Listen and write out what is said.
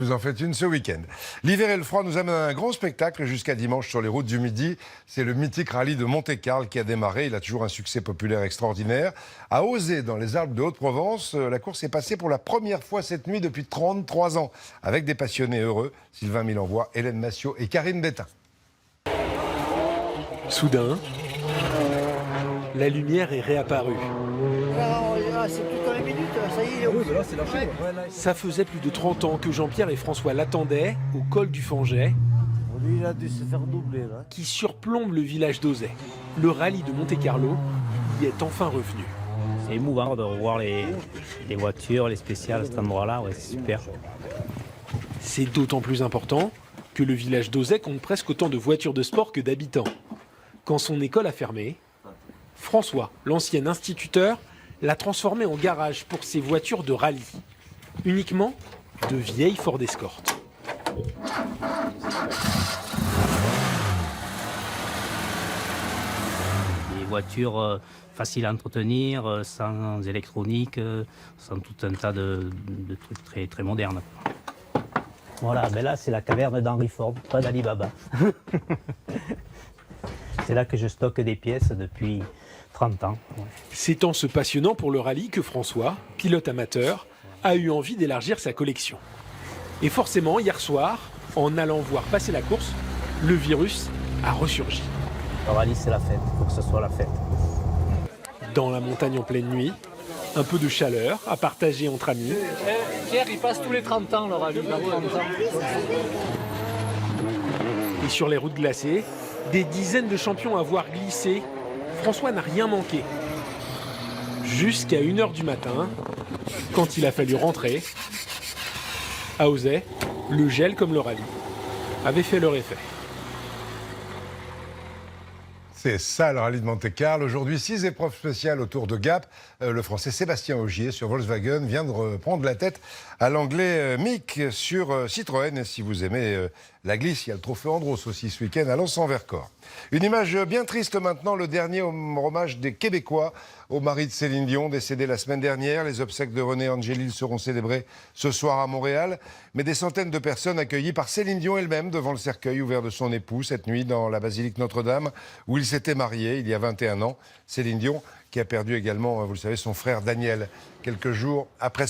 Vous en faites une ce week-end. L'hiver et le froid nous amènent à un grand spectacle jusqu'à dimanche sur les routes du Midi. C'est le mythique rallye de Monte-Carlo qui a démarré. Il a toujours un succès populaire extraordinaire. À Auzay, dans les Alpes de Haute-Provence, la course est passée pour la première fois cette nuit depuis 33 ans. Avec des passionnés heureux, Sylvain Milenvoix, Hélène Massiot et Karine Bétain. Soudain, la lumière est réapparue. C'est plus dans les minutes, ça y est, il est rouge. Ça faisait plus de 30 ans que Jean-Pierre et François l'attendaient au col du Fanget, Lui, il a dû se faire doubler, là. qui surplombe le village d'Auzay. Le rallye de Monte-Carlo y est enfin revenu. C'est émouvant de revoir les voitures, les spéciales à cet endroit-là, ouais, c'est super. C'est d'autant plus important que le village d'Auzay compte presque autant de voitures de sport que d'habitants. Quand son école a fermé, François, l'ancien instituteur, l'a transformé en garage pour ses voitures de rallye. Uniquement de vieilles Ford Escort. Des voitures faciles à entretenir, sans électronique, sans tout un tas de trucs très, très modernes. Voilà, ben là c'est la caverne d'Henry Ford, pas d'Ali Baba. C'est là que je stocke des pièces depuis 30 ans. Ouais. C'est en se passionnant pour le rallye que François, pilote amateur, a eu envie d'élargir sa collection. Et forcément, hier soir, en allant voir passer la course, le virus a ressurgi. Le rallye c'est la fête, il faut que ce soit la fête. Dans la montagne en pleine nuit, un peu de chaleur à partager entre amis. Pierre, il passe tous les 30 ans, le rallye. Et sur les routes glacées, des dizaines de champions à voir glisser. François n'a rien manqué. Jusqu'à 1h du matin, quand il a fallu rentrer, à Auzay, le gel comme le rallye avait fait leur effet. C'est ça le rallye de Monte-Carlo. Aujourd'hui, 6 épreuves spéciales autour de Gap. Le Français Sébastien Ogier sur Volkswagen vient de reprendre la tête à l'Anglais Mick sur Citroën. Et si vous aimez la glisse, il y a le trophée Andros aussi ce week-end à Lens-en-Vercors. Une image bien triste maintenant, le dernier hommage des Québécois au mari de Céline Dion, décédé la semaine dernière. Les obsèques de René Angélil seront célébrées ce soir à Montréal. Mais des centaines de personnes accueillies par Céline Dion elle-même devant le cercueil ouvert de son époux cette nuit dans la basilique Notre-Dame, où il s'était marié il y a 21 ans. Céline Dion qui a perdu également, vous le savez, son frère Daniel quelques jours après son